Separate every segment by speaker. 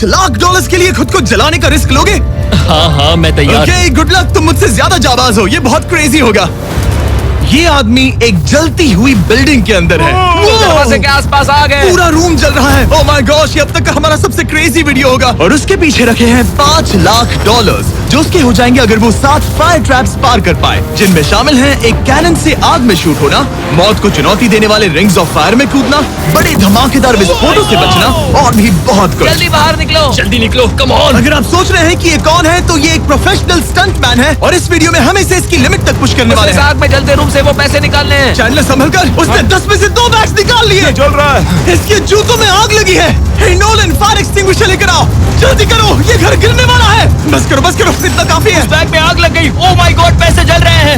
Speaker 1: Lakh dollars के लिए खुद को जलाने का रिस्क लोगे?
Speaker 2: हाँ मैं तैयार।
Speaker 1: ओके, गुड लक, तुम मुझसे ज्यादा जाबाज हो, ये बहुत क्रेजी होगा। ये आदमी एक जलती हुई बिल्डिंग के अंदर है।
Speaker 2: दरवाजे के आसपास आ गए।
Speaker 1: पूरा रूम जल रहा है। ओह माय गॉश, ये अब तक का हमारा सबसे क्रेजी वीडियो होगा। और उसके पीछे रखे हैं $5 लाख, जो उसके हो जाएंगे अगर वो 7 फायर ट्रैप्स पार कर पाए, जिनमें शामिल हैं एक कैनन से आग में शूट होना, मौत को चुनौती देने वाले रिंग्स ऑफ फायर में कूदना, बड़े धमाकेदार विस्फोटों से बचना और भी बहुत कुछ।
Speaker 2: जल्दी बाहर निकलो, जल्दी निकलो, कम ऑन।
Speaker 1: अगर आप सोच रहे हैं कि ये कौन है, तो ये एक प्रोफेशनल स्टंटमैन है और इस वीडियो में हम इसे इसकी लिमिट तक पुश करने वाले हैं।
Speaker 2: आग में जलते रूम से वो पैसे निकालने हैं।
Speaker 1: चैंडलर संभल कर, उसने 10 में से 2 बैग्स निकाल लिए।
Speaker 3: जल रहा है।
Speaker 1: इसके जूतों में आग लगी है। हे नोलन, फायर एक्सटिंग्विशर लेकर आओ, जल्दी करो, ये घर गिरने वाला है। बस करो, इतना काफी है।
Speaker 2: बैग में आग लग गई। ओह माय गॉड, पैसे जल रहे हैं।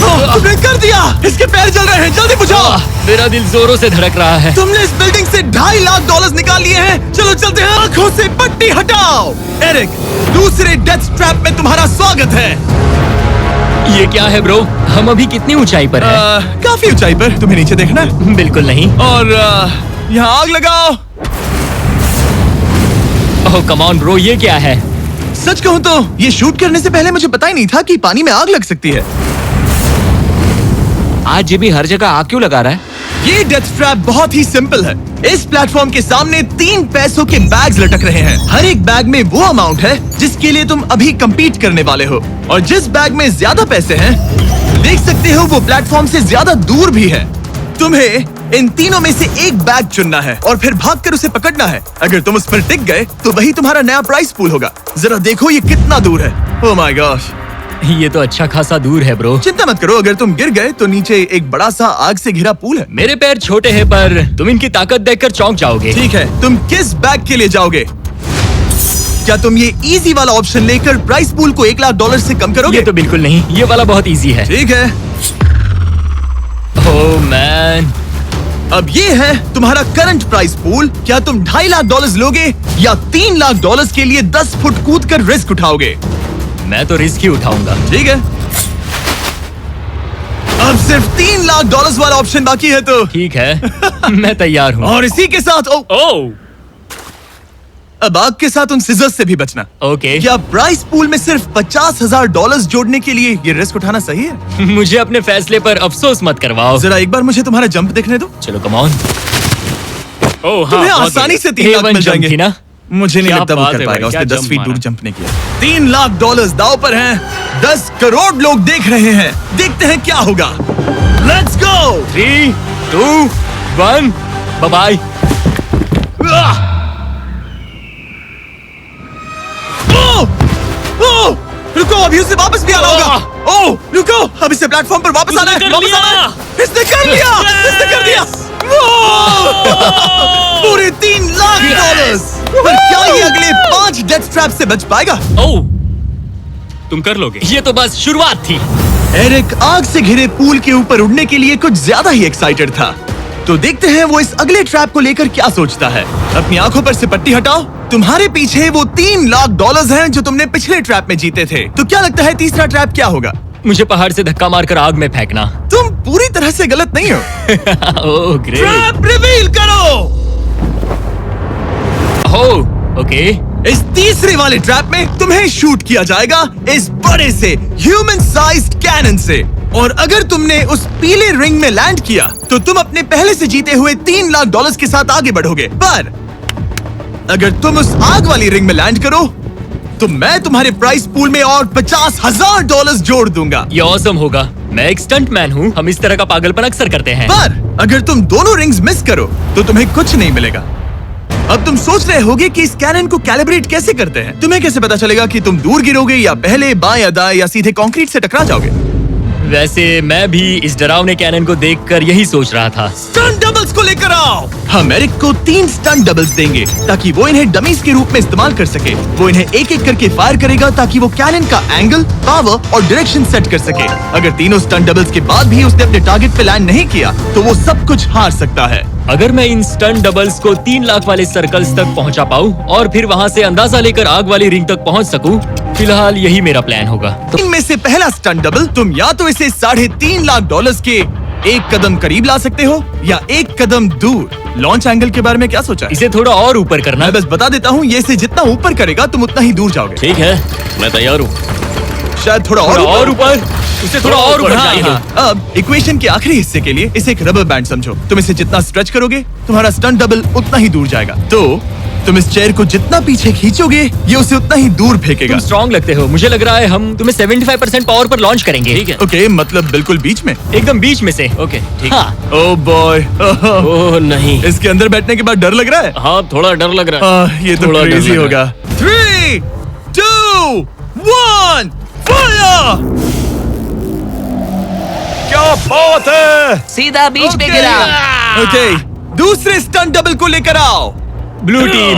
Speaker 1: तुमने कर दिया, इसके पैर जल रहे हैं, जल्दी बुझाओ।
Speaker 2: मेरा दिल जोरों से धड़क रहा है।
Speaker 1: तुमने इस बिल्डिंग से $2.5 लाख निकाल लिए हैं। चलो चलते हैं, आंखों से पट्टी हटाओ। एरिक, दूसरे डेथ ट्रैप में तुम्हारा स्वागत है।
Speaker 2: ये क्या है ब्रो? हम अभी कितनी ऊंचाई पर हैं?
Speaker 1: काफी ऊंचाई पर। तुम्हें नीचे देखना है?
Speaker 2: बिल्कुल नहीं।
Speaker 1: और यहाँ आग लगाओ।
Speaker 2: ओह कम ऑन ब्रो, ये क्या है?
Speaker 1: सच कहूँ तो ये शूट करने से पहले मुझे पता ही नहीं था कि पानी में आग लग सकती है।
Speaker 2: आज ये भी हर जगह आग क्यों लगा रहा है?
Speaker 1: ये डेथ ट्रैप बहुत ही सिंपल है। इस प्लेटफॉर्म के सामने 3 पैसों के बैग्स लटक रहे हैं। हर एक बैग में वो अमाउंट है जिसके लिए तुम अभी compete करने वाले हो, और जिस बैग में ज्यादा पैसे हैं, देख सकते हो वो प्लेटफॉर्म से ज्यादा दूर भी है। तुम्हें इन तीनों में से एक बैग चुनना है और फिर भागकर उसे पकड़ना है। अगर तुम उस पर टिक गए तो वही तुम्हारा नया प्राइस पूल होगा। जरा देखो ये कितना दूर है। ओह माय गॉश,
Speaker 2: ये तो अच्छा खासा दूर है ब्रो।
Speaker 1: चिंता मत करो, अगर तुम गिर गए तो नीचे एक बड़ा सा आग से घिरा पूल है।
Speaker 2: मेरे पैर छोटे हैं पर तुम इनकी ताकत देखकर चौंक जाओगे।
Speaker 1: ठीक है, तुम किस बैग के लिए जाओगे? क्या तुम ये इजी वाला ऑप्शन लेकर प्राइस पूल को $1 लाख से कम करोगे?
Speaker 2: ये तो बिल्कुल नहीं, ये वाला बहुत इजी है।
Speaker 1: ठीक है,
Speaker 2: ओह मैन,
Speaker 1: अब ये है तुम्हारा करंट प्राइस पूल। क्या तुम $2.5 लाख लोगे या $3 लाख के लिए 10 फुट कूद कर रिस्क उठाओगे?
Speaker 2: मैं तो रिस्क ही उठाऊंगा।
Speaker 1: ठीक है, अब सिर्फ $3 लाख वाला ऑप्शन बाकी है तो
Speaker 2: ठीक है, मैं तैयार हूँ।
Speaker 1: और इसी के साथ अब आग के साथ उन सिजर्स से भी बचना।
Speaker 2: ओके।
Speaker 1: क्या प्राइस पूल में सिर्फ $50,000 जोड़ने के लिए ये रिस्क उठाना सही है?
Speaker 2: मुझे अपने फैसले पर अफसोस मत करवाओ।
Speaker 1: जरा एक बार मुझे तुम्हारा जंप देखने दो।
Speaker 2: चलो कम ऑन।
Speaker 1: तुम्हें आसानी से 3 लाख मिल जाएंगे
Speaker 2: ना?
Speaker 1: मुझे नहीं
Speaker 2: क्या
Speaker 1: लगता वो
Speaker 2: बात
Speaker 1: कर
Speaker 2: है
Speaker 1: पाएगा।
Speaker 2: भाई,
Speaker 1: उसने
Speaker 2: क्या
Speaker 1: 10 फीट
Speaker 2: जंप
Speaker 1: दूर
Speaker 2: मारा।
Speaker 1: जंप नहीं किया। $3 लाख दाव पर हैं। 10 करोड़ लोग देख रहे हैं। देखते हैं क्या होगा। Let's go.
Speaker 2: 3, 2, 1, bye bye.
Speaker 1: रुको, अभी उसे वापस भी आना होगा। ओह रुको, अब इसे प्लेटफॉर्म पर वापस आना है। वापस आना है। इसने कर लिया, इसने कर दिया। पूरे $3 लाख। पर क्या ये अगले 5 डेथ ट्रैप से बच पाएगा?
Speaker 2: ओह, तुम कर लोगे। ये तो बस शुरुआत थी।
Speaker 1: एरिक आग से घिरे पूल के ऊपर उड़ने के लिए कुछ ज्यादा ही एक्साइटेड था। तो देखते हैं वो इस अगले ट्रैप को लेकर क्या सोचता है। अपनी आंखों पर से पट्टी हटाओ। तुम्हारे पीछे वो $3 लाख हैं जो तुमने पिछले ट्रैप में जीते थे। तो क्या लगता है तीसरा ट्रैप क्या होगा?
Speaker 2: मुझे पहाड़ से धक्का मारकर आग में फेंकना।
Speaker 1: तुम पूरी तरह से गलत नहीं हो।
Speaker 2: Oh great.
Speaker 1: ट्रैप रिवील करो।
Speaker 2: Oh okay.
Speaker 1: इस तीसरे वाले ट्रैप में तुम्हें शूट किया जाएगा इस बड़े से ह्यूमन साइज्ड कैनन से, और अगर तुमने उस पीले रिंग में लैंड किया तो तुम अपने पहले से जीते हुए $3 लाख के साथ आगे बढ़ोगे। पर अगर तुम उस आग वाली रिंग में लैंड करो तो मैं तुम्हारे प्राइस पूल में और $50,000 जोड़ दूंगा।
Speaker 2: ये ऑसम होगा। मैं एक स्टंट मैन हूँ, हम इस तरह का पागलपन अक्सर करते हैं।
Speaker 1: पर अगर तुम दोनों रिंग्स मिस करो तो तुम्हें कुछ नहीं मिलेगा। अब तुम सोच रहे होगे कि इस कैनन को कैलिब्रेट कैसे करते हैं। तुम्हें कैसे पता चलेगा कि तुम दूर गिरोगे या पहले बाएं या दाएं या सीधे कंक्रीट से टकरा जाओगे?
Speaker 2: वैसे मैं भी इस डरावने कैनन को देखकर यही सोच रहा था।
Speaker 1: स्टंट डबल्स को लेकर आओ। हम एरिक को 3 स्टंट डबल्स देंगे ताकि वो इन्हें डमीज के रूप में इस्तेमाल कर सके। वो इन्हें एक एक करके फायर करेगा ताकि वो कैनन का एंगल, पावर और डायरेक्शन सेट कर सके। अगर तीनों स्टंट डबल्स के बाद भी उसने अपने टारगेट पे लैंड नहीं किया तो वो सब कुछ हार सकता है।
Speaker 2: अगर मैं इन स्टंट डबल्स को 3 लाख वाले सर्कल्स तक पहुंचा पाऊं और फिर वहां से अंदाजा लेकर आग वाली रिंग तक पहुंच सकूं, फिलहाल यही मेरा प्लान होगा।
Speaker 1: इनमें से पहला स्टंट डबल, तुम या तो इसे $3.5 लाख के एक कदम करीब ला सकते हो या एक कदम दूर। लॉन्च एंगल के बारे में क्या सोचा है?
Speaker 2: इसे थोड़ा और ऊपर करना।
Speaker 1: मैं बस बता देता हूँ, ये इसे जितना ऊपर करेगा तुम उतना ही दूर जाओगे।
Speaker 2: ठीक है, मैं तैयार हूँ।
Speaker 1: शायद थोड़ा और ऊपर। उसे थोड़ा और ऊपर चाहिए। अब इक्वेशन के आखिरी हिस्से के लिए इसे एक रबर बैंड समझो। तुम इसे जितना स्ट्रेच करोगे तुम्हारा स्टंट डबल उतना ही दूर जाएगा। तो तुम इस चेयर को जितना पीछे खींचोगे ये उसे उतना ही दूर फेंकेगा।
Speaker 2: तुम स्ट्रॉन्ग लगते हो। मुझे लग रहा है हम तुम्हें 75% पावर पर लॉन्च करेंगे। ठीक है।
Speaker 1: ओके, मतलब बिल्कुल बीच में?
Speaker 2: एकदम बीच में से। ओके, ठीक। हाँ।
Speaker 1: ओह बॉय,
Speaker 2: ओह नहीं,
Speaker 1: इसके अंदर बैठने के बाद डर लग रहा है।
Speaker 2: हाँ थोड़ा डर लग रहा है।
Speaker 1: ये तो
Speaker 2: थोड़ा डर
Speaker 1: क्रेजी
Speaker 2: लग
Speaker 1: होगा। 3, 2, 1, फायर! क्या बात है!
Speaker 3: सीधा बीच में गिरा।
Speaker 1: ओके, दूसरे स्टंट डबल को लेकर आओ।
Speaker 2: Blue team.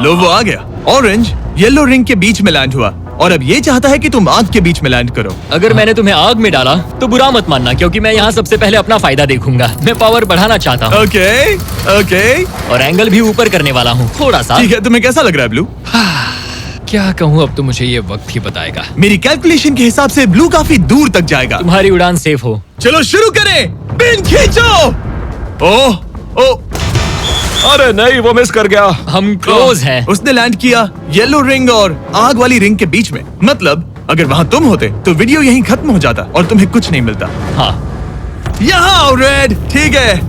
Speaker 1: लो वो आ गया। ऑरेंज येलो रिंग के बीच में लैंड हुआ और अब ये चाहता है कि तुम आग के बीच में लैंड करो।
Speaker 2: अगर मैंने तुम्हें आग में डाला तो बुरा मत मानना, क्योंकि मैं यहाँ सबसे पहले अपना फायदा देखूंगा। मैं पावर बढ़ाना चाहता हूँ।
Speaker 1: ओके, ओके,
Speaker 2: और एंगल भी ऊपर करने वाला हूँ थोड़ा सा।
Speaker 1: ठीक है। तुम्हें कैसा लग रहा है ब्लू?
Speaker 2: क्या कहूँ, अब तो मुझे ये वक्त ही बताएगा।
Speaker 1: मेरी कैलकुलेशन के हिसाब से ब्लू काफी दूर तक जाएगा।
Speaker 2: तुम्हारी उड़ान सेफ हो।
Speaker 1: चलो शुरू करें। पिन खींचो। ओह, ओह,
Speaker 4: अरे नहीं, वो मिस कर गया।
Speaker 2: हम क्लोज हैं।
Speaker 1: उसने लैंड किया येलो रिंग और आग वाली रिंग के बीच में। मतलब अगर वहाँ तुम होते तो वीडियो यहीं खत्म हो जाता और तुम्हें कुछ नहीं मिलता।
Speaker 2: हाँ,
Speaker 1: यहाँ आओ रेड। ठीक है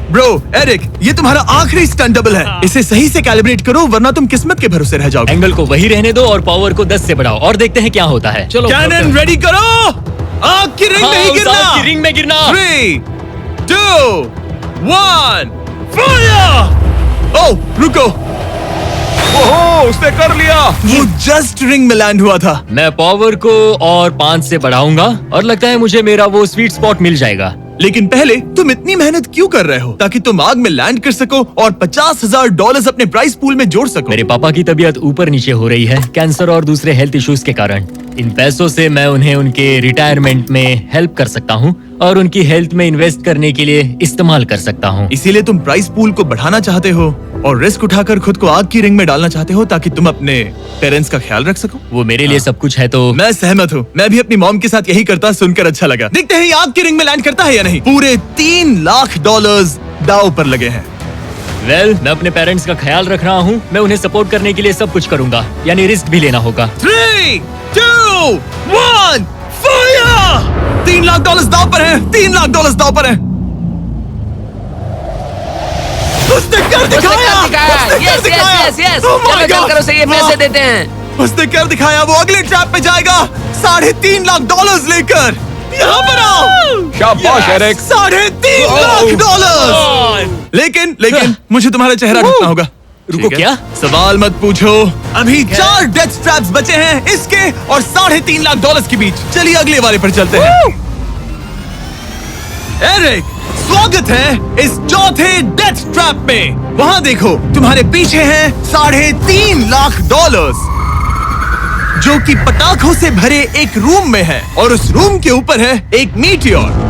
Speaker 1: ब्रो, एरिक, ये तुम्हारा आखिरी स्टंट डबल है। इसे सही से कैलिब्रेट करो वरना तुम किस्मत के भरोसे रह जाओगे।
Speaker 2: एंगल को वही रहने दो और पावर को 10 से बढ़ाओ और देखते हैं क्या होता है। चलो
Speaker 1: कैनन रेडी करो। आग की रिंग में ही गिरना।
Speaker 2: आग की रिंग में गिरना।
Speaker 1: 3, 2, 1, फायर! ओह, रुको।
Speaker 4: ओहो, उसने कर लिया।
Speaker 1: वो जस्ट रिंग में लैंड हुआ था।
Speaker 2: मैं पावर को और 5 से बढ़ाऊंगा और लगता है मुझे मेरा वो स्वीट स्पॉट मिल जाएगा।
Speaker 1: लेकिन पहले तुम इतनी मेहनत क्यों कर रहे हो? ताकि तुम आग में लैंड कर सको और $50,000 अपने प्राइस पूल में जोड़ सको।
Speaker 2: मेरे पापा की तबीयत ऊपर नीचे हो रही है, कैंसर और दूसरे हेल्थ इश्यूज के कारण। इन पैसों से मैं उन्हें उनके रिटायरमेंट में हेल्प कर सकता हूँ और उनकी हेल्थ में इन्वेस्ट करने के लिए इस्तेमाल कर सकता हूँ।
Speaker 1: इसीलिए तुम प्राइस पूल को बढ़ाना चाहते हो और रिस्क उठाकर खुद को आग की रिंग में डालना चाहते हो ताकि तुम अपने पेरेंट्स का ख्याल रख सको।
Speaker 2: वो मेरे लिए सब कुछ है तो
Speaker 1: मैं सहमत हूँ। मैं भी अपनी मॉम के साथ यही करता, सुनकर अच्छा लगा। देखते हैं ये आग की रिंग में लैंड करता है या नहीं। पूरे $3 लाख दांव पर लगे हैं।
Speaker 2: मैं अपने पेरेंट्स का ख्याल रख रहा हूँ। मैं उन्हें सपोर्ट करने के लिए सब कुछ करूंगा, यानी रिस्क भी लेना होगा।
Speaker 1: 3, 2, 1, फायर! $3 लाख दांव पर है। $3 लाख दांव पर है। उसने कर दिखाया।
Speaker 3: Yes yes yes.
Speaker 1: Oh my
Speaker 3: चलो
Speaker 1: God!
Speaker 3: चल कर उसे ये पैसे देते हैं।
Speaker 1: उसने कर दिखाया। वो अगले ट्रैप पे जाएगा $3.5 लाख लेकर। यहाँ पर आओ।
Speaker 4: शाबाश एरिक।
Speaker 1: $3.5 लाख। लेकिन मुझे तुम्हारा चेहरा ढूंढना होगा।
Speaker 2: रुको,
Speaker 1: ठीक है?
Speaker 2: क्या?
Speaker 1: सवाल मत पूछो। अभी 4 डेथ ट्रैप्स बचे हैं, इसके और $3.5 लाख के बीच। चलिए अगले वाले पर चलते हैं। एरिक, स्वागत है इस चौथे डेथ ट्रैप में। वहाँ देखो, तुम्हारे पीछे है $3.5 लाख, जो कि पटाखों से भरे एक रूम में है और उस रूम के ऊपर है एक मीटियोर।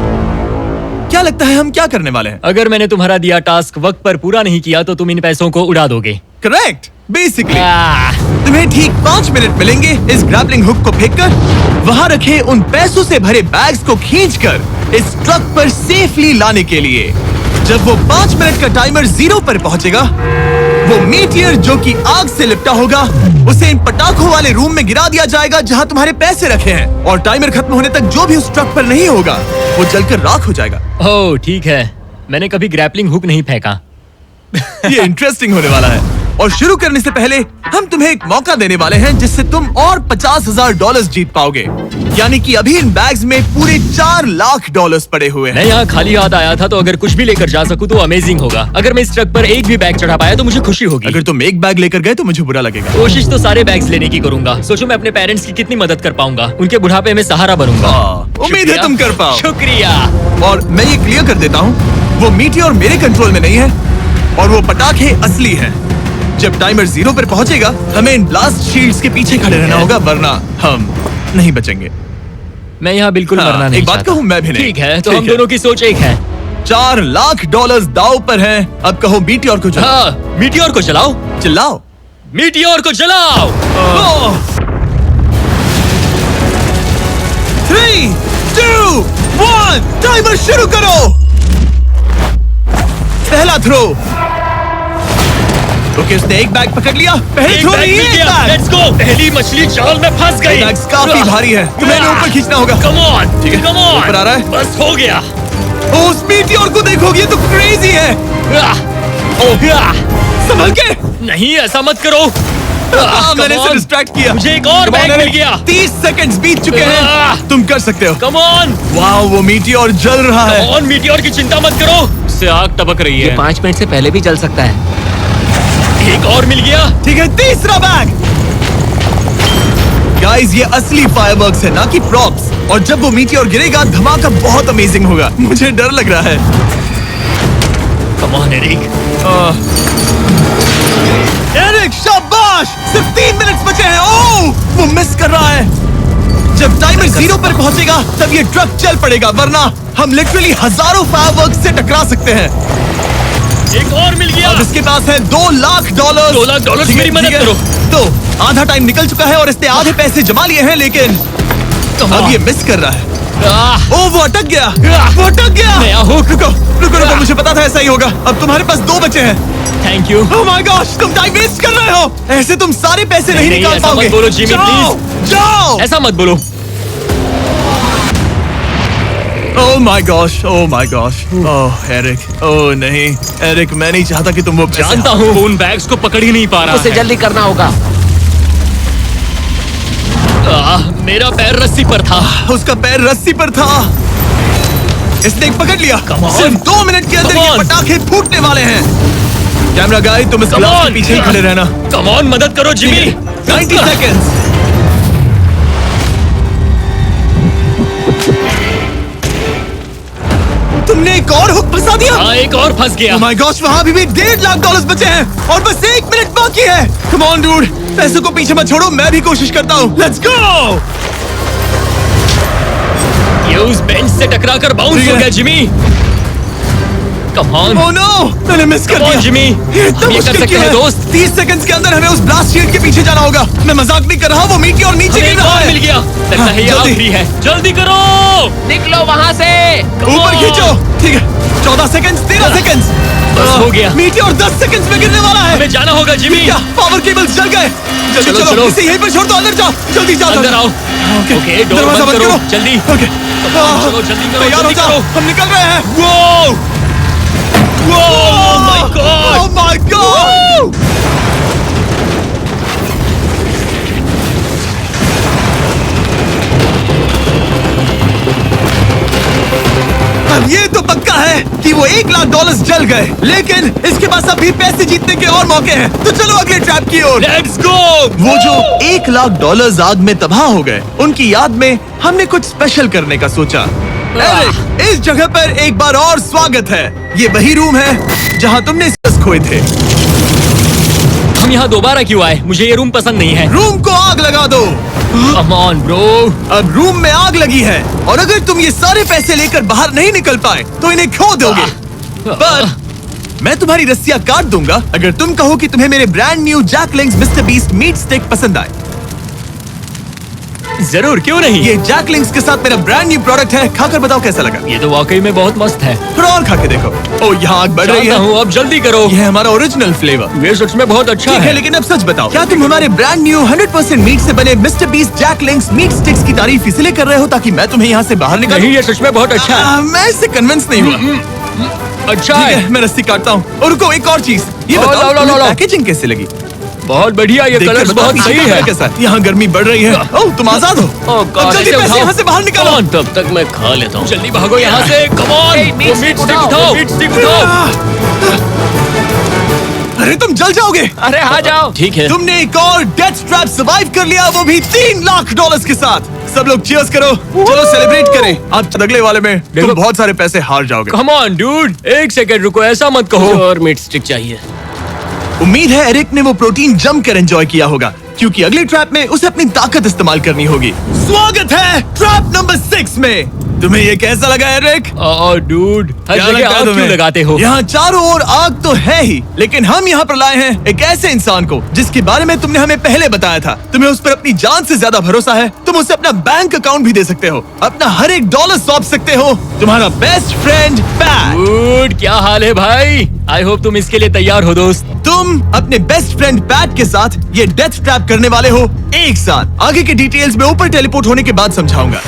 Speaker 1: क्या लगता है हम क्या करने वाले हैं?
Speaker 2: अगर मैंने तुम्हारा दिया टास्क वक्त पर पूरा नहीं किया तो तुम इन पैसों को उड़ा दोगे।
Speaker 1: करेक्ट। बेसिकली
Speaker 2: आह,
Speaker 1: तुम्हें ठीक 5 मिनट मिलेंगे इस ग्रैपलिंग हुक को फेंककर वहां रखे उन पैसों से भरे बैग्स को खींचकर इस ट्रक पर सेफली लाने के लिए। जब वो 5 मिनट का टाइमर 0 पर पहुंचेगा, वो मीटियर जो कि आग से लिपटा होगा उसे इन पटाखों वाले रूम में गिरा दिया जाएगा जहां तुम्हारे पैसे रखे हैं। और टाइमर खत्म होने तक जो भी उस ट्रक पर नहीं होगा वो जलकर राख हो जाएगा।
Speaker 2: ओह ठीक है, मैंने कभी ग्रैपलिंग हुक नहीं फेंका।
Speaker 1: ये इंटरेस्टिंग होने वाला है। और शुरू करने से पहले हम तुम्हें एक मौका देने वाले हैं जिससे तुम और $50,000 जीत पाओगे। यानी कि अभी इन बैग्स में पूरे $4 लाख पड़े हुए हैं।
Speaker 2: मैं यहाँ खाली हाथ आया था, तो अगर कुछ भी लेकर जा सकूं तो अमेजिंग होगा। अगर मैं इस ट्रक पर एक भी बैग चढ़ा पाया तो मुझे खुशी होगी।
Speaker 1: अगर तुम एक बैग लेकर गए तो मुझे बुरा लगेगा।
Speaker 2: कोशिश तो सारे बैग्स लेने की करूंगा। सोचो मैं अपने पेरेंट्स की कितनी मदद कर पाऊंगा, उनके बुढ़ापे में सहारा बनूंगा।
Speaker 1: उम्मीद है
Speaker 2: शुक्रिया।
Speaker 1: तुम कर पाओ।
Speaker 2: शुक्रिया।
Speaker 1: और मैं ये क्लियर कर देता हूँ, वो मीटियोर मेरे कंट्रोल में नहीं है और वो पटाखे असली हैं। जब टाइमर 0 पर पहुंचेगा हमें इन ब्लास्ट शील्ड्स के पीछे खड़े रहना होगा, वरना हम नहीं बचेंगे।
Speaker 2: मैं यहाँ बिल्कुल
Speaker 1: हाँ,
Speaker 2: मरना नहीं
Speaker 1: एक बात
Speaker 2: चाहता।
Speaker 1: कहूँ, मैं भी नहीं।
Speaker 2: ठीक है, तो
Speaker 1: ठीक
Speaker 2: हम
Speaker 1: है।
Speaker 2: दोनों की सोच एक है।
Speaker 1: $4 लाख दाव पर हैं। अब कहो मीटियोर को चलाओ।
Speaker 2: हाँ, मीटियोर को चलाओ।
Speaker 1: चिल्लाओ।
Speaker 2: मीटियोर को चलाओ।
Speaker 1: 3, 2, 1 टाइमर शुरू करो। पहला थ्रो। ओके, उसने एक बैग पकड़ लिया। पहले थ्रो नहीं, एक बैग।
Speaker 2: Let's go. पहली मछली जाल में फंस गई।
Speaker 1: बैग्स काफी भारी है, तुम्हें इन्हें ऊपर खींचना होगा।
Speaker 2: कम ऑन,
Speaker 1: ठीक है,
Speaker 2: कम ऑन।
Speaker 1: ऊपर आ रहा है।
Speaker 2: बस हो गया।
Speaker 1: ओ, उस मीटियोर को देखोगे, ये तो क्रेजी है। संभल के।
Speaker 2: नहीं, ऐसा मत करो।
Speaker 1: मैंने इसे डिस्ट्रैक्ट किया।
Speaker 2: मुझे एक और बैग मिल गया।
Speaker 1: 30 सेकंड्स बीत चुके हैं। तुम कर सकते हो।
Speaker 2: कम ऑन,
Speaker 1: वाह, वो मीटियोर जल रहा है।
Speaker 2: Come on. मीटियोर की चिंता मत करो, इससे आग टपक रही
Speaker 3: ये
Speaker 2: है।
Speaker 3: 5 मिनट से पहले भी जल सकता है।
Speaker 2: एक और मिल गया।
Speaker 1: ठीक है, तीसरा बैग। गाइस, ये असली फायरवर्क्स है, ना कि प्रॉप्स। और जब वो मीटियोर गिरेगा, धमाका बहुत अमेजिंग होगा। मुझे डर लग रहा है।
Speaker 2: Come on Eric.
Speaker 1: एरिक, शाबाश! सिर्फ 3 मिनट्स बचे हैं। ओह, वो मिस कर रहा है। जब टाइमर 0 पर पहुंचेगा, तब ये ट्रक चल पड़ेगा, वरना हम लिटरली हजारों फायरवर्क्स से टकरा सकते हैं।
Speaker 2: एक और मिल गया।
Speaker 1: अब इसके पास है $2 लाख।
Speaker 2: $2 लाख, मेरी मदद करो।
Speaker 1: तो आधा टाइम निकल चुका है और इसने आधे पैसे जमा लिए हैं, लेकिन अब ये मिस कर रहा है। ओह, वो अटक गया। वो अटक गया।
Speaker 2: नया हुक।
Speaker 1: रुको रुको रुको, मुझे पता था ऐसा ही होगा। अब तुम्हारे पास 2 बचे हैं।
Speaker 2: Thank you.
Speaker 1: Oh my gosh, तुम टाइम वेस्ट कर रहे हो। ऐसे तुम सारे पैसे नहीं
Speaker 2: नहीं,
Speaker 1: निकाल
Speaker 2: ऐसा
Speaker 1: पाओगे।
Speaker 2: मत बोलो, जिमी,
Speaker 1: जाओ,
Speaker 2: प्लीज।
Speaker 1: जाओ।
Speaker 2: ऐसा मत बोलो।
Speaker 1: Oh my gosh, oh my gosh. Oh Eric, oh नहीं एरिक, मैं नहीं चाहता कि तुम वो पैसे
Speaker 2: जानता हूँ, उन बैग्स को पकड़ ही नहीं पा रहा
Speaker 3: उसे
Speaker 2: है।
Speaker 3: जल्दी करना होगा।
Speaker 2: मेरा पैर रस्सी पर था।
Speaker 1: उसका पैर रस्सी पर था। इसने एक पकड़ लिया।
Speaker 2: Come on.
Speaker 1: सिर्फ 2 मिनट के अंदर
Speaker 2: Come
Speaker 1: ये
Speaker 2: on.
Speaker 1: पटाखे फूटने वाले हैं। कैमरा गाय, तुम इस
Speaker 2: Come
Speaker 1: ग्लास के
Speaker 2: on.
Speaker 1: पीछे ही खड़े रहना।
Speaker 2: कम ऑन, मदद करो जिमी।
Speaker 1: 90 सेकेंड्स। तुमने एक और हुक फंसा दिया।
Speaker 2: हाँ, एक और फंस गया।
Speaker 1: Oh my gosh, वहाँ अभी भी $1.5 लाख बचे हैं और बस 1 मिनट बाकी है। Come on, dude, पैसों को पीछे मत छोड़ो, मैं भी कोशिश करता हूँ। Let's go!
Speaker 2: ये उस बेंच से टकरा कर बाउंस
Speaker 1: ठीक
Speaker 2: हो
Speaker 1: है।
Speaker 2: गया Jimmy. Come on.
Speaker 1: Oh no, मैंने मिस कर
Speaker 2: Come on,
Speaker 1: दिया।
Speaker 2: जिमी।
Speaker 1: ये इतना
Speaker 2: हम ये कर
Speaker 1: मुश्किल
Speaker 2: सकते
Speaker 1: क्यों
Speaker 2: हैं,
Speaker 1: है?
Speaker 2: दोस्त।
Speaker 1: 30 सेकंड्स के अंदर हमें उस ब्लास्ट शील्ड के पीछे जाना होगा। मैं मजाक नहीं कर रहा, वो मीटियोर नीचे
Speaker 2: हमें
Speaker 1: गिर
Speaker 2: एक
Speaker 1: रहा
Speaker 2: और
Speaker 1: है।
Speaker 2: मिल गया। लगता है ये
Speaker 1: जल्दी।
Speaker 2: आखिरी है। जल्दी करो।
Speaker 3: निकलो वहाँ से।
Speaker 1: ऊपर
Speaker 2: on.
Speaker 1: खींचो। ठीक है, 14 सेकंड्स, 13 सेकंड्स।
Speaker 2: बस हो गया।
Speaker 1: मीटियोर 10 सेकंड्स में गिरने वाला है।
Speaker 2: हमें जाना होगा जिमी।
Speaker 1: क्या पावर केबल्स जल गए? जल्दी
Speaker 2: चलो,
Speaker 1: चलो,
Speaker 2: चलो।
Speaker 1: इसे यहीं पर छोड़ दो, अंदर जाओ। जल्दी जाओ।
Speaker 2: अंदर आओ।
Speaker 1: ओके,
Speaker 2: ओके, डोर
Speaker 1: दरवाजा
Speaker 2: बंद करो।
Speaker 1: करो।
Speaker 2: जल्दी।
Speaker 1: ओके,
Speaker 2: चलो, जल्दी करो,
Speaker 1: तैयार हो
Speaker 2: जल्दी
Speaker 1: जाओ,
Speaker 2: करो।
Speaker 1: हम निकल रहे हैं।
Speaker 2: वो my
Speaker 1: Oh
Speaker 2: God.
Speaker 1: my God! अब ये तो पक्का है कि वो $1 लाख जल गए, लेकिन इसके पास अभी पैसे जीतने के और मौके हैं। तो चलो अगले ट्रैप की ओर।
Speaker 2: Let's go.
Speaker 1: वो जो $1 लाख आग में तबाह हो गए, उनकी याद में हमने कुछ स्पेशल करने का सोचा। एरिक, इस जगह पर एक बार और स्वागत है। ये वही रूम है जहाँ तुमने स्कस खोए थे।
Speaker 2: हम यहाँ दोबारा क्यों आए? मुझे ये रूम पसंद नहीं है।
Speaker 1: रूम को आग लगा दो।
Speaker 2: Come on bro.
Speaker 1: अब रूम में आग लगी है और अगर तुम ये सारे पैसे लेकर बाहर नहीं निकल पाए तो इन्हें खो दोगे। पर मैं तुम्हारी रस्सियां काट दूंगा अगर तुम कहो कि तुम्हें मेरे brand new Jack Link's Mister Beast meat stick पसंद आए।
Speaker 2: जरूर, क्यों नहीं।
Speaker 1: ये जैक लिंक्स के साथ मेरा ब्रांड न्यू प्रोडक्ट है, खाकर बताओ कैसा लगा।
Speaker 2: ये तो वाकई में बहुत मस्त है।
Speaker 1: थोड़ा और खा के देखो। ओ, यहाँ आग बढ़ रही
Speaker 2: जानता
Speaker 1: है।
Speaker 2: हूँ, अब जल्दी करो।
Speaker 1: ये है हमारा ओरिजिनल फ्लेवर।
Speaker 2: ये सच में बहुत अच्छा
Speaker 1: ठीक है,
Speaker 2: है।
Speaker 1: लेकिन अब सच बताओ, क्या तुम हमारे ब्रांड न्यू 100% मीट से बने Mister Beast Jack Link's meat sticks की तारीफ इसलिए कर रहे हो ताकि मैं तुम्हें यहाँ से बाहर निकालूं?
Speaker 2: नहीं, ये सच में बहुत अच्छा है।
Speaker 1: मैं इससे कन्विंस नहीं हुआ।
Speaker 2: अच्छा
Speaker 1: ठीक
Speaker 2: है।
Speaker 1: है, मैं रस्सी काटता हूँ। और रुको, एक और चीज, ये
Speaker 2: लो, लो,
Speaker 1: बताओ
Speaker 2: लो,
Speaker 1: तुम्हें
Speaker 2: लो।
Speaker 1: पैकेजिंग कैसे लगी?
Speaker 2: बहुत बढ़िया, ये
Speaker 1: देखकर
Speaker 2: कलर्स
Speaker 1: बताओ
Speaker 2: बहुत
Speaker 1: पीछे
Speaker 2: सही
Speaker 1: का
Speaker 2: है।
Speaker 1: कैसा है? यहाँ गर्मी बढ़ रही है। ओह, तुम आजाद हो।
Speaker 2: ओह
Speaker 1: अब
Speaker 2: गॉड,
Speaker 1: जल्दी
Speaker 2: इसे
Speaker 1: पैसे
Speaker 2: उठाओ।
Speaker 1: यहाँ से बाहर निकालो।
Speaker 2: Come on, तब तक मैं खा लेता हूँ। जल्दी भागो यहाँ से। Come on.
Speaker 3: Hey, meat stick उठाओ।
Speaker 2: मीट स्टिक उठाओ।
Speaker 1: अरे तुम जल जाओगे।
Speaker 3: अरे आ जाओ।
Speaker 2: ठीक है।
Speaker 1: तुमने एक और डेथ ट्रैप सर्वाइव कर लिया, वो भी $3 लाख के साथ। सब लोग चीयर्स करो। चलो सेलिब्रेट करें। आज अगले वाले में तुम बहुत सारे पैसे हार जाओगे।
Speaker 2: कम ऑन डूड, एक सेकंड रुको, ऐसा मत कहो। और मीट स्टिक चाहिए।
Speaker 1: उम्मीद है एरिक ने वो प्रोटीन जमकर एंजॉय किया होगा, क्योंकि अगले ट्रैप में उसे अपनी ताकत इस्तेमाल करनी होगी। स्वागत है ट्रैप नंबर 6 में। तुम्हें ये कैसा लगा एरिक?
Speaker 2: डूड, हर
Speaker 1: क्या
Speaker 2: जगह
Speaker 1: लगता है
Speaker 2: आग क्यों
Speaker 1: तुम्हें?
Speaker 2: लगाते हो?
Speaker 1: यहाँ चारों ओर आग तो है ही, लेकिन हम यहाँ पर लाए हैं एक ऐसे इंसान को जिसके बारे में तुमने हमें पहले बताया था। तुम्हें उस पर अपनी जान से ज्यादा भरोसा है। तुम उसे अपना बैंक अकाउंट भी दे सकते हो, अपना हर एक डॉलर सौंप सकते हो। तुम्हारा बेस्ट फ्रेंड पैट।
Speaker 2: डूड, क्या हाल है भाई? आई होप तुम इसके लिए तैयार हो दोस्त।
Speaker 1: तुम अपने बेस्ट फ्रेंड पैट के साथ ये डेथ ट्रैप करने वाले हो एक साथ। आगे के डिटेल्स में ऊपर टेलीपोर्ट होने के बाद समझाऊंगा।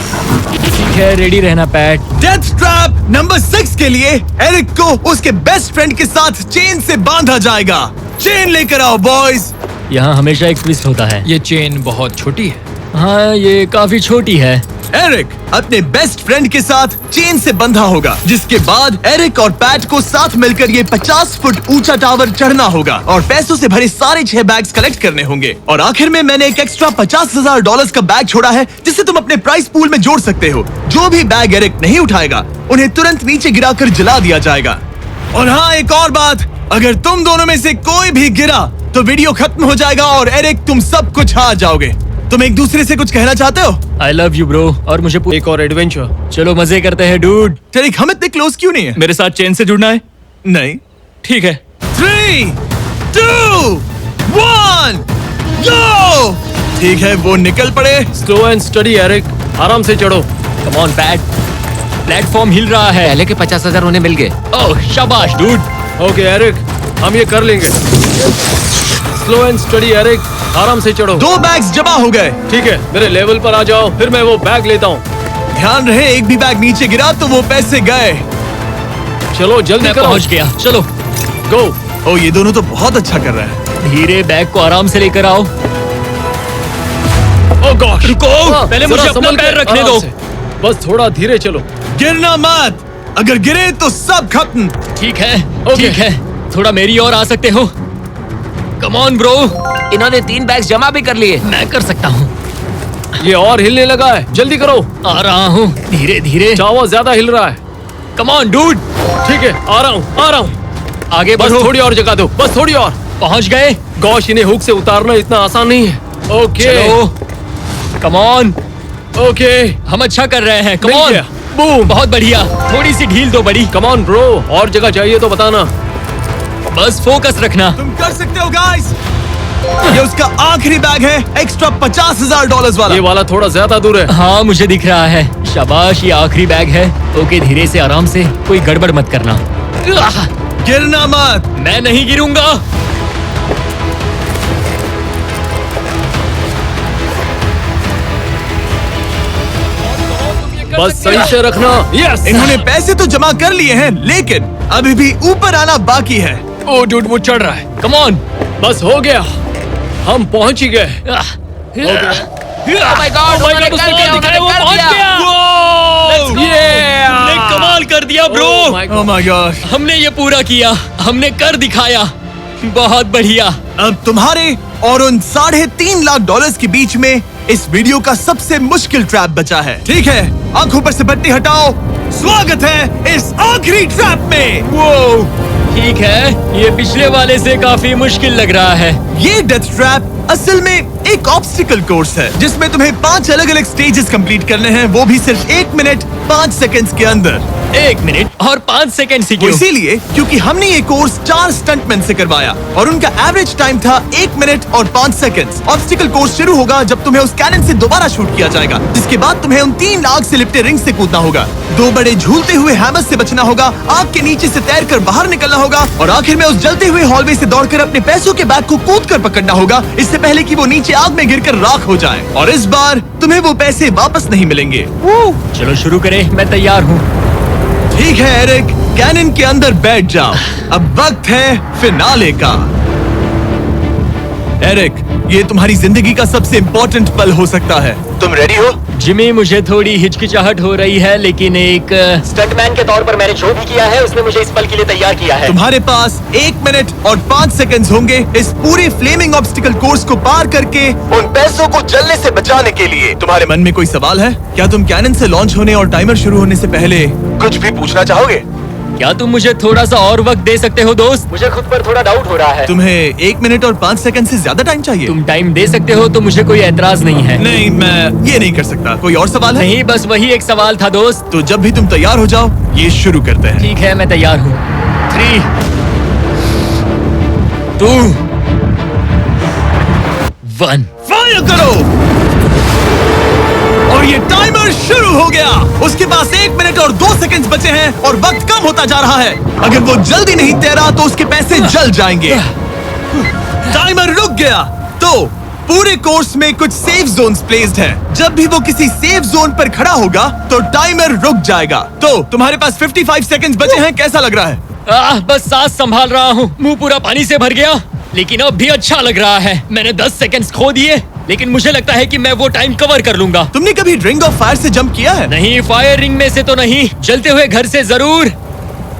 Speaker 2: ठीक है, रेडी रहना पैट।
Speaker 1: डेथ ट्रैप नंबर 6 के लिए एरिक को उसके बेस्ट फ्रेंड के साथ चेन से बांधा जाएगा। चेन लेकर आओ बॉयज।
Speaker 2: यहाँ हमेशा एक ट्विस्ट होता है।
Speaker 3: ये चेन बहुत छोटी है।
Speaker 2: हाँ, ये काफी छोटी है।
Speaker 1: एरिक अपने बेस्ट फ्रेंड के साथ चेन से बंधा होगा, जिसके बाद एरिक और पैट को साथ मिलकर ये 50 फुट ऊंचा टावर चढ़ना होगा और पैसों से भरे सारे 6 बैग्स कलेक्ट करने होंगे। और आखिर में मैंने एक एक्स्ट्रा $50,000 का बैग छोड़ा है, जिसे तुम अपने प्राइस पूल में जोड़ सकते हो। जो भी बैग एरिक नहीं उठाएगा, उन्हें तुरंत नीचे गिराकर जला दिया जाएगा। और हाँ, एक और बात, अगर तुम दोनों में से कोई भी गिरा तो वीडियो खत्म हो जाएगा और एरिक तुम सब कुछ हार जाओगे। तुम एक दूसरे से कुछ कहना चाहते हो?
Speaker 2: I love you bro. और मुझे
Speaker 4: एक और एडवेंचर।
Speaker 2: चलो मजे करते हैं डूड।
Speaker 1: टेरिक, हम इतने क्लोज क्यों नहीं है?
Speaker 2: मेरे साथ चेन से जुड़ना है?
Speaker 1: नहीं।
Speaker 2: ठीक है।
Speaker 1: 3, 2, 1, गो! ठीक है, वो निकल पड़े।
Speaker 4: स्लो एंड स्टडी एरिक, आराम से चढ़ो।
Speaker 2: कम ऑन पैट, प्लेटफॉर्म हिल रहा है।
Speaker 3: पहले के 50,000 उन्हें मिल गए।
Speaker 2: ओह शाबाश डूड।
Speaker 4: ओके एरिक, हम ये कर लेंगे। स्लो एंड स्टडी एरिक, आराम से चढ़ो।
Speaker 1: 2 बैग्स जमा हो गए।
Speaker 4: ठीक है, मेरे लेवल पर आ जाओ, फिर मैं वो बैग लेता हूँ।
Speaker 1: ध्यान रहे, एक भी बैग नीचे गिरा तो वो पैसे गए।
Speaker 4: चलो जल्दी
Speaker 2: मैं
Speaker 4: करो।
Speaker 2: पहुंच गया। चलो
Speaker 4: गो।
Speaker 1: ओ, ये दोनों तो बहुत अच्छा कर रहे हैं।
Speaker 2: धीरे बैग को आराम से लेकर आओ।
Speaker 4: ओह गॉश,
Speaker 2: रुको, पहले
Speaker 4: जरा
Speaker 2: मुझे अपना
Speaker 4: संभल के,
Speaker 2: पैर रखने
Speaker 4: आराम
Speaker 2: दो।
Speaker 4: से। बस थोड़ा धीरे चलो।
Speaker 1: गिरना मत, अगर गिरे तो सब खत्म।
Speaker 2: ठीक है,
Speaker 4: ओके।
Speaker 2: ठीक है। थोड़ा मेरी ओर आ सकते हो? Come on bro.
Speaker 3: इन्होंने 3 बैग्स जमा भी कर लिए।
Speaker 2: मैं कर सकता हूँ।
Speaker 4: ये और हिलने लगा है, जल्दी करो।
Speaker 2: आ रहा हूँ, धीरे धीरे।
Speaker 4: चावा ज्यादा हिल रहा है।
Speaker 2: Come on dude.
Speaker 4: ठीक है, आ रहा हूँ, आ रहा हूँ।
Speaker 2: आगे
Speaker 4: बस
Speaker 2: बढ़ो।
Speaker 4: थोड़ी और जगह दो, बस थोड़ी और।
Speaker 2: पहुँच गए।
Speaker 4: गॉश, इन्हें हुक से उतारना इतना आसान नहीं है। ओके
Speaker 2: चलो, कम ऑन।
Speaker 4: ओके,
Speaker 2: हम अच्छा कर रहे हैं। कम
Speaker 4: मिल
Speaker 2: ऑन।
Speaker 4: गया। बूम।
Speaker 2: बहुत बढ़िया। थोड़ी सी ढील दो बड़ी।
Speaker 4: कम ऑन ब्रो, और जगह चाहिए तो बताना।
Speaker 2: बस फोकस रखना।
Speaker 1: तुम कर सकते हो गाइस। ये उसका आखिरी बैग है, एक्स्ट्रा $50,000 वाला।
Speaker 4: ये वाला थोड़ा ज्यादा दूर है।
Speaker 2: हाँ, मुझे दिख रहा है। शाबाश, ये आखिरी बैग है। ओके, धीरे से, आराम से, कोई गड़बड़ मत करना। आह,
Speaker 1: गिरना मत।
Speaker 2: मैं नहीं गिरूंगा।
Speaker 4: बस सही से रखना। यस।
Speaker 1: इन्होंने पैसे तो जमा कर लिए हैं, लेकिन अभी भी ऊपर आना बाकी है।
Speaker 4: ओ डूड, वो चढ़ रहा है।
Speaker 2: Come on.
Speaker 4: बस हो गया, हम पहुंच ही गए।
Speaker 3: Oh my God, उन्होंने कर लिया, उन्होंने
Speaker 2: वो
Speaker 3: कर
Speaker 2: पहुंच
Speaker 3: दिया।
Speaker 2: गया। हमने कमाल कर दिया bro.
Speaker 4: Oh my
Speaker 1: oh my God.
Speaker 2: हमने ये पूरा किया, हमने कर दिखाया। बहुत बढ़िया।
Speaker 1: अब तुम्हारे और उन $3.5 लाख के बीच में इस वीडियो का सबसे मुश्किल ट्रैप बचा है। ठीक है, आंखों पर से पट्टी हटाओ। स्वागत है इस आखिरी ट्रैप में।
Speaker 2: वो ठीक है, ये पिछले वाले से काफी मुश्किल लग रहा है।
Speaker 1: ये डेथ ट्रैप असल में एक ऑब्स्टिकल कोर्स है, जिसमें तुम्हें 5 अलग-अलग स्टेजेस कंप्लीट करने हैं, वो भी सिर्फ 1 मिनट 5 सेकंड्स के अंदर।
Speaker 2: 1 मिनट और 5 सेकंड से
Speaker 1: वो
Speaker 2: क्यों?
Speaker 1: इसीलिए क्योंकि हमने ये कोर्स 4 स्टंटमैन से करवाया और उनका एवरेज टाइम था 1 मिनट और 5 सेकंड्स। ऑब्स्टिकल कोर्स शुरू होगा जब तुम्हें उस कैनन से दोबारा शूट किया जाएगा, जिसके बाद तुम्हें उन 3 आग से लिपटे रिंग से कूदना होगा, 2 बड़े झूलते हुए हैमर से बचना होगा, आग के नीचे से तैरकर बाहर निकलना होगा और आखिर में उस जलते हुए हॉलवे से दौड़कर अपने पैसों के बैग को कूदकर पकड़ना होगा, इससे पहले कि वो नीचे आग में गिरकर राख हो जाए। और इस बार तुम्हें वो पैसे वापस नहीं मिलेंगे।
Speaker 2: चलो शुरू करें, मैं तैयार हूँ।
Speaker 1: ठीक है एरिक, कैनन के अंदर बैठ जाओ। अब वक्त है फिनाले का। एरिक, ये तुम्हारी जिंदगी का सबसे इम्पोर्टेंट पल हो सकता है। तुम रेडी हो?
Speaker 2: जिमी, मुझे थोड़ी हिचकिचाहट हो रही है, लेकिन एक स्टंटमैन के तौर पर मैंने जो भी किया है उसने मुझे इस पल के लिए तैयार किया है।
Speaker 1: तुम्हारे पास 1 मिनट और 5 सेकंड्स होंगे इस पूरे फ्लेमिंग ऑब्स्टिकल कोर्स को पार करके उन पैसों को जलने से बचाने के लिए। तुम्हारे मन में कोई सवाल है? क्या तुम कैनन से लॉन्च होने और टाइमर शुरू होने से पहले कुछ भी पूछना चाहोगे?
Speaker 2: क्या तुम मुझे थोड़ा सा और वक्त दे सकते हो दोस्त? मुझे खुद पर थोड़ा डाउट हो रहा है।
Speaker 1: तुम्हें 1 मिनट और 5 सेकंड से ज्यादा टाइम चाहिए?
Speaker 2: तुम टाइम दे सकते हो तो मुझे कोई एतराज नहीं है।
Speaker 1: नहीं, मैं ये नहीं कर सकता। कोई और सवाल है?
Speaker 2: नहीं, बस वही एक सवाल था दोस्त।
Speaker 1: तो जब भी तुम तैयार हो जाओ, ये शुरू करते हैं।
Speaker 2: ठीक है, मैं तैयार हूँ। 3, 2, 1
Speaker 1: फायर करो! और ये टाइमर शुरू हो गया। उसके पास 1 मिनट और 2 सेकंड बचे हैं और वक्त कम होता जा रहा है। अगर वो जल्दी नहीं तैरा तो उसके पैसे जल जाएंगे। टाइमर रुक गया। तो पूरे कोर्स में कुछ सेफ जोन्स प्लेस्ड हैं। जब भी वो किसी सेफ जोन पर खड़ा होगा तो टाइमर रुक जाएगा। तो तुम्हारे पास 55 सेकंड्स बचे हैं। कैसा लग रहा है?
Speaker 2: बस सांस संभाल रहा हूँ। मुंह पूरा पानी से भर गया, लेकिन अब भी अच्छा लग रहा है। मैंने 10 सेकंड्स खो दिए, लेकिन मुझे लगता है कि मैं वो टाइम कवर कर लूंगा।
Speaker 1: तुमने कभी रिंग ऑफ फायर से जंप किया है?
Speaker 2: नहीं, फायर रिंग में से तो नहीं, जलते हुए घर से जरूर।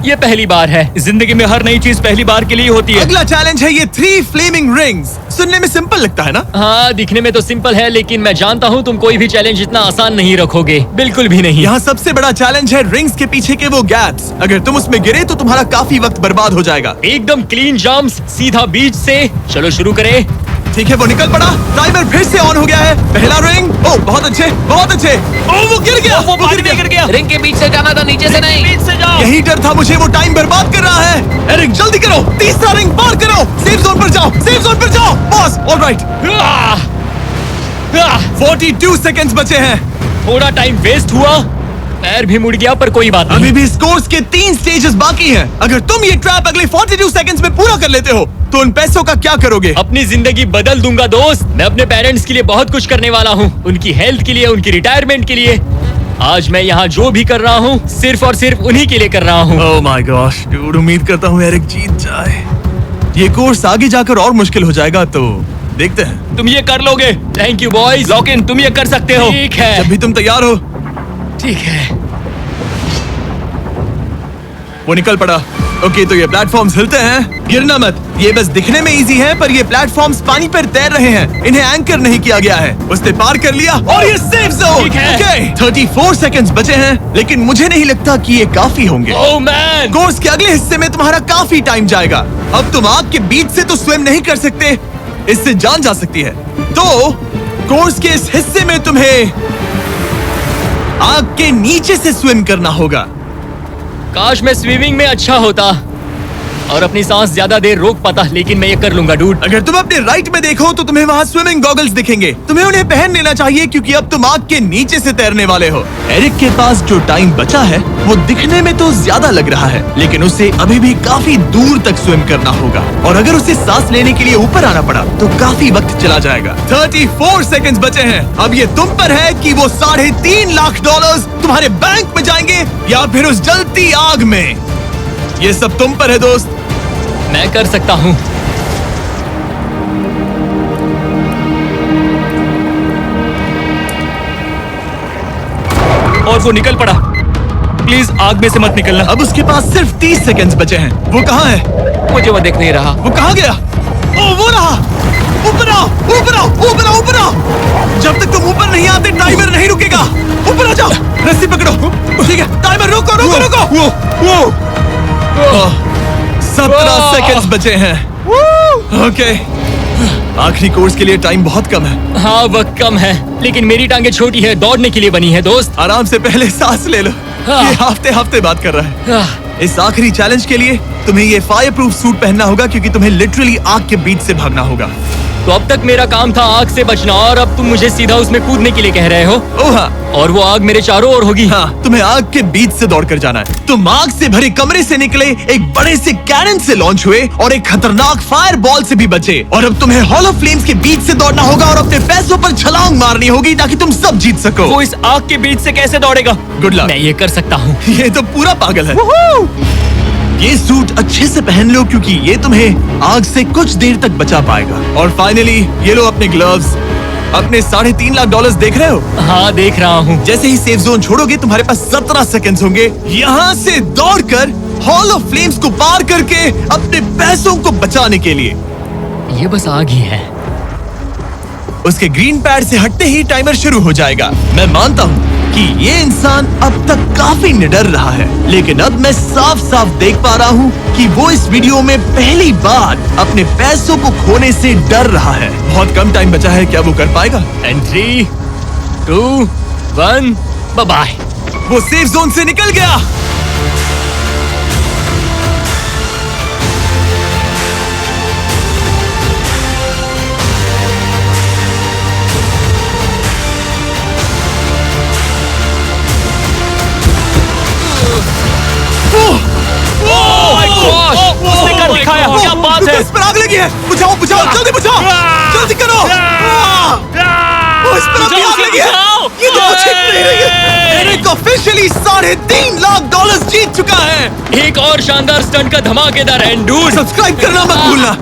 Speaker 2: ये पहली बार है। जिंदगी में हर नई चीज पहली बार के लिए होती है।
Speaker 1: अगला चैलेंज है ये 3 फ्लेमिंग रिंग्स। सुनने में सिंपल लगता है ना?
Speaker 2: हाँ, दिखने में तो सिंपल है, लेकिन मैं जानता हूँ तुम कोई भी चैलेंज इतना आसान नहीं रखोगे। बिल्कुल भी नहीं।
Speaker 1: यहाँ सबसे बड़ा चैलेंज है रिंग्स के पीछे के वो गैप्स। अगर तुम उसमें गिरे तो तुम्हारा काफी वक्त बर्बाद हो जाएगा।
Speaker 2: एकदम क्लीन जंप्स, सीधा बीच से। चलो शुरू करें।
Speaker 1: ठीक है, वो निकल पड़ा। टाइमर फिर से ऑन हो गया है। पहला रिंग। ओ, बहुत अच्छे, बहुत अच्छे। ओ, वो गिर गया।
Speaker 2: वो पानी में गिर गया।
Speaker 3: रिंग के बीच से जाना था, नीचे से नहीं।
Speaker 2: बीच से जाओ।
Speaker 1: यही डर था मुझे, वो टाइम बर्बाद कर रहा है। एरिक, जल्दी करो। तीसरा रिंग पार करो। सेफ जोन पर जाओ, सेफ जोन पर जाओ। Boss, alright. 42 सेकंड्स बचे हैं।
Speaker 2: थोड़ा टाइम वेस्ट हुआ, पैर भी मुड़ गया, पर कोई बात नहीं।
Speaker 1: अभी भी इस कोर्स के 3 स्टेजेस बाकी हैं। अगर तुम ये ट्रैप अगले 42 सेकंड्स में पूरा कर लेते हो तो उन पैसों का क्या करोगे?
Speaker 2: अपनी जिंदगी बदल दूंगा दोस्त। मैं अपने पेरेंट्स के लिए बहुत कुछ करने वाला हूँ, उनकी हेल्थ के लिए, उनकी रिटायरमेंट के लिए। आज मैं यहाँ जो भी कर रहा हूँ सिर्फ और सिर्फ उन्हीं के लिए कर रहा हूँ।
Speaker 1: ओह माय गॉश डूड, उम्मीद करता हूँ एरिक जीत जाए। ये कोर्स आगे जाकर और मुश्किल हो जाएगा, तो देखते हैं।
Speaker 2: तुम ये कर लोगे। Thank you boys. लॉक-इन, तुम ये कर सकते हो। ठीक है,
Speaker 1: जब भी तुम तैयार हो।
Speaker 2: ठीक है।
Speaker 1: वो निकल पड़ा। ओके, तो ये प्लेटफॉर्म्स हिलते हैं। गिरना मत। ये बस दिखने में इजी है, पर ये प्लेटफॉर्म्स पानी पर तैर रहे हैं। इन्हें एंकर नहीं किया गया है। उसने पार कर लिया और ये सेफ जोन।
Speaker 2: ठीक है।
Speaker 1: ओके, 34 सेकंड्स बचे हैं, लेकिन मुझे नहीं लगता कि ये काफी होंगे।
Speaker 2: ओह मैन,
Speaker 1: कोर्स के अगले हिस्से में तुम्हारा काफी टाइम जाएगा। अब तुम आग के बीच से तो स्विम नहीं कर सकते, इससे जान जा सकती है। तो कोर्स के इस हिस्से में तुम्हें आग के नीचे से स्विम करना होगा।
Speaker 2: काश मैं स्विमिंग में अच्छा होता और अपनी सांस ज्यादा देर रोक पाता, लेकिन मैं ये कर लूंगा डूड।
Speaker 1: अगर तुम अपने राइट में देखो तो तुम्हें वहाँ स्विमिंग गॉगल्स दिखेंगे। तुम्हें उन्हें पहन लेना चाहिए क्योंकि अब तुम आग के नीचे से तैरने वाले हो। एरिक के पास जो टाइम बचा है वो दिखने में तो ज्यादा लग रहा है, लेकिन उसे अभी भी काफी दूर तक स्विम करना होगा। और अगर उसे सांस लेने के लिए ऊपर आना पड़ा तो काफी वक्त चला जाएगा। 34 सेकंड्स बचे हैं। अब ये तुम पर है कि वो $3.5 लाख तुम्हारे बैंक में जाएंगे या फिर उस जलती आग में। ये सब तुम पर है दोस्त।
Speaker 2: मैं कर सकता हूँ।
Speaker 4: और वो निकल पड़ा। प्लीज आग में से मत निकलना।
Speaker 1: अब उसके पास सिर्फ 30 सेकंड्स बचे हैं। वो कहाँ है?
Speaker 3: मुझे वो दिख नहीं रहा।
Speaker 1: वो कहाँ गया? ओ, वो रहा। ऊपर आओ, ऊपर आओ, ऊपर आओ, ऊपर आओ। जब तक तुम ऊपर नहीं आते टाइमर नहीं रुकेगा। ऊपर आ जाओ, रस्सी पकड़ो। ठीक है, टाइमर रुको, रुको, रुको। वो 17 सेकंड्स बचे हैं। ओके, आखिरी कोर्स के लिए टाइम बहुत कम है।
Speaker 2: हाँ, वक्त कम है, लेकिन मेरी टांगे छोटी है, दौड़ने के लिए बनी है दोस्त।
Speaker 1: आराम से पहले सांस ले लो।
Speaker 2: हाँ।
Speaker 1: ये हफ्ते हफ्ते बात कर रहा है।
Speaker 2: आह,
Speaker 1: इस आखिरी चैलेंज के लिए तुम्हें ये फायर प्रूफ सूट पहनना होगा क्योंकि तुम्हें लिटरली आग के बीच से भागना होगा।
Speaker 2: तो अब तक मेरा काम था आग से बचना, और अब तुम मुझे सीधा उसमें कूदने के लिए कह रहे हो।
Speaker 1: ओह हाँ,
Speaker 2: और वो आग मेरे चारों ओर होगी।
Speaker 1: हाँ, तुम्हें आग के बीच से दौड़कर जाना है। तुम आग से भरे कमरे से निकले, एक बड़े से कैनन से लॉन्च हुए और एक खतरनाक फायर बॉल से भी बचे। और अब तुम्हें हॉलो फ्लेम्स के बीच से दौड़ना होगा और अपने पैसों पर छलांग मारनी होगी ताकि तुम सब जीत सको।
Speaker 2: वो इस आग के बीच से कैसे दौड़ेगा?
Speaker 1: Good luck.
Speaker 2: मैं ये कर सकता हूँ।
Speaker 1: ये तो पूरा पागल है। ये सूट अच्छे से पहन लो क्योंकि ये तुम्हें आग से कुछ देर तक बचा पाएगा। और फाइनली ये लो अपने ग्लव्स। अपने $3.5 लाख देख रहे हो?
Speaker 2: हाँ, देख रहा हूँ।
Speaker 1: जैसे ही सेफ जोन छोड़ोगे तुम्हारे पास 17 सेकंड्स होंगे यहाँ से दौड़कर हॉल ऑफ फ्लेम्स को पार करके अपने पैसों को बचाने के लिए।
Speaker 2: ये बस आग ही है।
Speaker 1: उसके ग्रीन पैड से हटते ही टाइमर शुरू हो जाएगा। मैं मानता हूँ कि ये इंसान अब तक काफी निडर रहा है, लेकिन अब मैं साफ साफ देख पा रहा हूँ कि वो इस वीडियो में पहली बार अपने पैसों को खोने से डर रहा है। बहुत कम टाइम बचा है, क्या वो कर पाएगा?
Speaker 2: And 3, 2, 1, bye bye.
Speaker 1: वो सेफ जोन से निकल गया।
Speaker 2: उसने कर दिखाया, क्या बात है?
Speaker 1: इस पर आग लगी है। बुझाओ बुझाओ, जल्दी बुझाओ, जल्दी करो। इस पर अभी आग लगी है। ये तो कुछ ही नहीं है। एरिक ऑफिशियली $3.5 लाख जीत चुका है।
Speaker 2: एक और शानदार स्टंट का धमाकेदार एंड डूड।
Speaker 1: सब्सक्राइब करना मत भूलना।